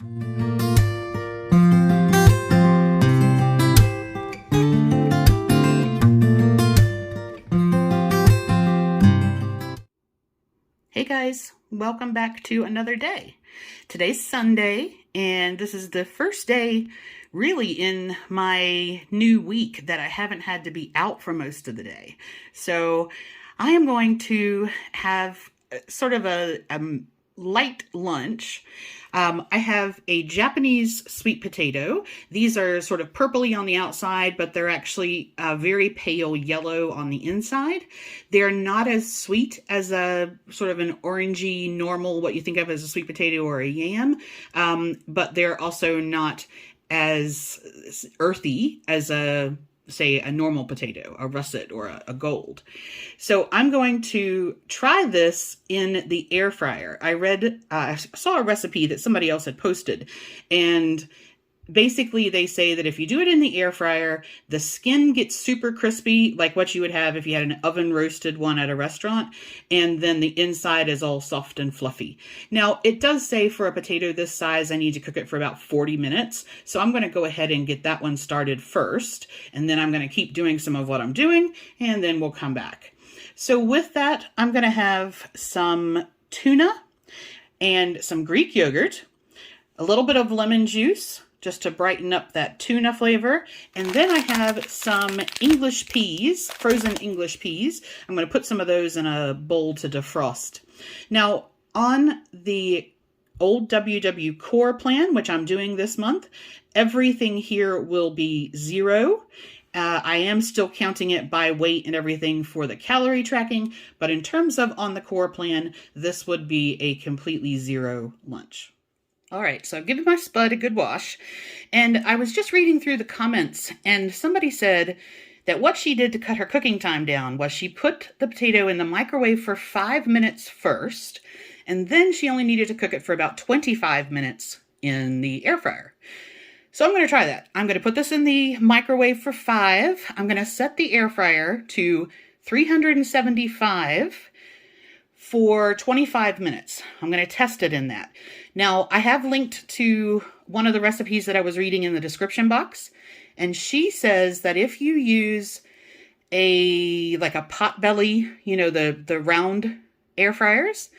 Hey guys, welcome back to another day. Today's Sunday, and this is the first day really in my new week that I haven't had to be out for most of the day. So I am going to have sort of a light lunch. I have a Japanese sweet potato. These are sort of purpley on the outside, but they're actually very pale yellow on the inside. They're not as sweet as a sort of an orangey normal, what you think of as a sweet potato or a yam, but they're also not as earthy as say a normal potato, a russet or a gold. So I'm going to try this in the air fryer. I saw a recipe that somebody else had posted, and basically they say that if you do it in the air fryer, the skin gets super crispy, like what you would have if you had an oven roasted one at a restaurant, and then the inside is all soft and fluffy. Now, it does say for a potato this size, I need to cook it for about 40 minutes. So I'm going to go ahead and get that one started first, and then I'm going to keep doing some of what I'm doing, and then we'll come back. So with that, I'm going to have some tuna and some Greek yogurt, a little bit of lemon juice, just to brighten up that tuna flavor. And then I have some English peas, frozen English peas. I'm going to put some of those in a bowl to defrost. Now, on the old WW Core plan, which I'm doing this month, everything here will be 0. I am still counting it by weight and everything for the calorie tracking, but in terms of on the Core plan, this would be a completely 0 lunch. All right, so I've given my spud a good wash, and I was just reading through the comments, and somebody said that what she did to cut her cooking time down was she put the potato in the microwave for 5 minutes first, and then she only needed to cook it for about 25 minutes in the air fryer. So I'm going to try that. I'm going to put this in the microwave for 5. I'm going to set the air fryer to 375 for 25 minutes. I'm going to test it in that. Now, I have linked to one of the recipes that I was reading in the description box, and she says that if you use like a pot belly, you know, the round air fryers,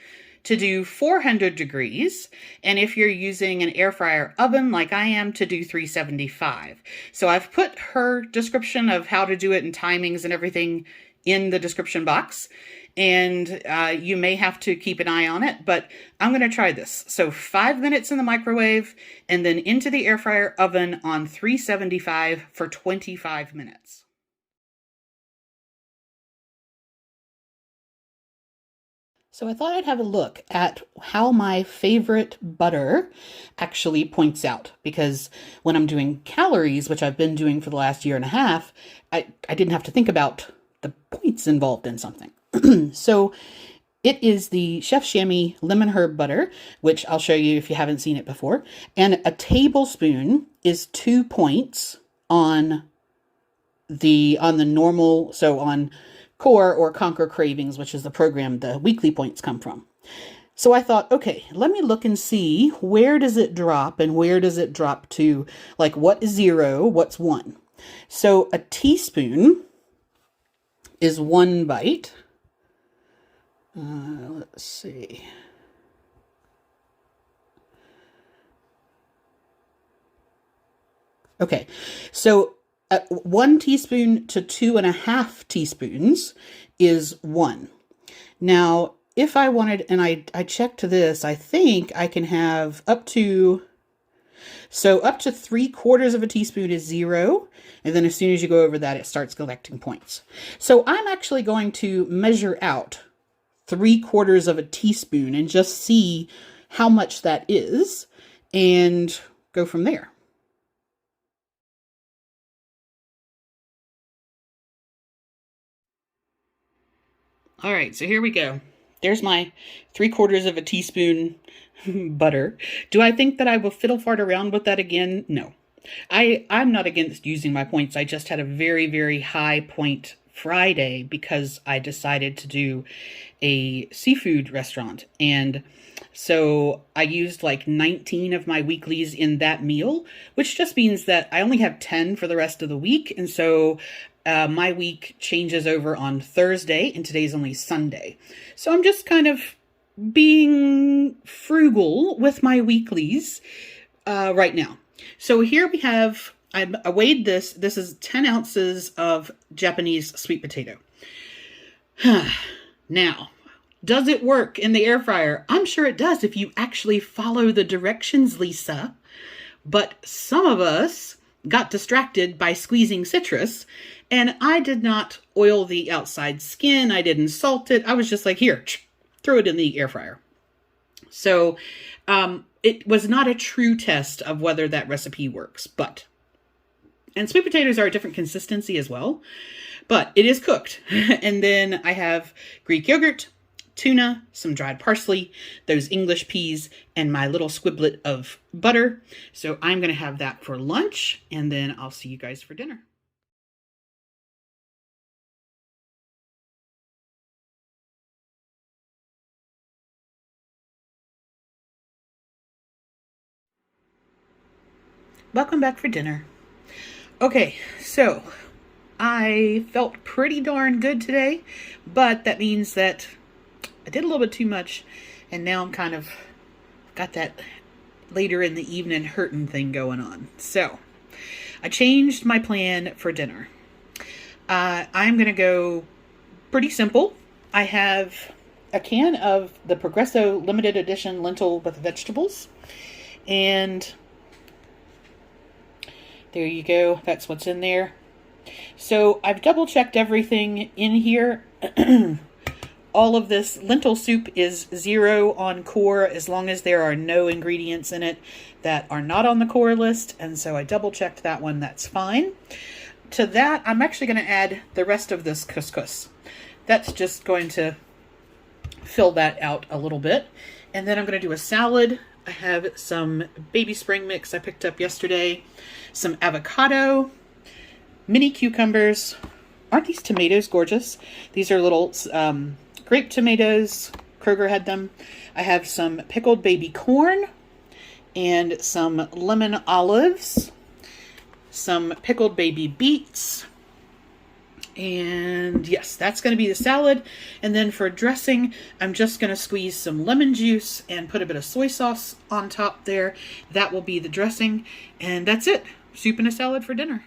to do 400 degrees, and if you're using an air fryer oven like I am, to do 375. So I've put her description of how to do it and timings and everything in the description box, and you may have to keep an eye on it, but I'm going to try this. So 5 minutes in the microwave, and then into the air fryer oven on 375 for 25 minutes. So I thought I'd have a look at how my favorite butter actually points out, because when I'm doing calories, which I've been doing for the last year and a half, I didn't have to think about the points involved in something. So it is the Chef Chamois lemon herb butter, which I'll show you if you haven't seen it before. And a tablespoon is 2 points on the normal, so on Core or Conquer Cravings, which is the program the weekly points come from. So I thought, okay, let me look and see where does it drop and where does it drop to, like what is 0, what's 1. So a teaspoon is 1 bite. Let's see. Okay, so 1 teaspoon to 2.5 teaspoons is 1. Now, if I wanted, and I checked this, I think I can have up to 3/4 of a teaspoon is 0. And then as soon as you go over that, it starts collecting points. So I'm actually going to measure out 3/4 of a teaspoon and just see how much that is and go from there. All right, so here we go. There's my 3/4 of a teaspoon butter. Do I think that I will fiddle fart around with that again? No. I'm not against using my points. I just had a very, very high point Friday because I decided to do a seafood restaurant. And so I used like 19 of my weeklies in that meal, which just means that I only have 10 for the rest of the week. And so my week changes over on Thursday, and today's only Sunday. So I'm just kind of being frugal with my weeklies right now. So here we have, I weighed this. This is 10 ounces of Japanese sweet potato. Now, does it work in the air fryer? I'm sure it does if you actually follow the directions, Lisa. But some of us got distracted by squeezing citrus, and I did not oil the outside skin. I didn't salt it. I was just like, here, throw it in the air fryer. So it was not a true test of whether that recipe works, and sweet potatoes are a different consistency as well, but it is cooked. And then I have Greek yogurt, tuna, some dried parsley, those English peas, and my little squiblet of butter. So I'm going to have that for lunch, and then I'll see you guys for dinner. Welcome back for dinner. Okay, so I felt pretty darn good today, but that means that I did a little bit too much, and now I'm kind of got that later in the evening hurting thing going on. So I changed my plan for dinner. I'm going to go pretty simple. I have a can of the Progresso limited edition lentil with vegetables, and there you go. That's what's in there. So I've double checked everything in here. All of this lentil soup is 0 on core as long as there are no ingredients in it that are not on the core list. And so I double checked that one. That's fine. To that, I'm actually going to add the rest of this couscous. That's just going to fill that out a little bit. And then I'm going to do a salad. I have some baby spring mix I picked up yesterday, some avocado, mini cucumbers. Aren't these tomatoes gorgeous? These are little grape tomatoes. Kroger had them. I have some pickled baby corn and some lemon olives, some pickled baby beets. And yes, that's going to be the salad. And then for dressing, I'm just going to squeeze some lemon juice and put a bit of soy sauce on top there. That will be the dressing. And that's it. Soup and a salad for dinner.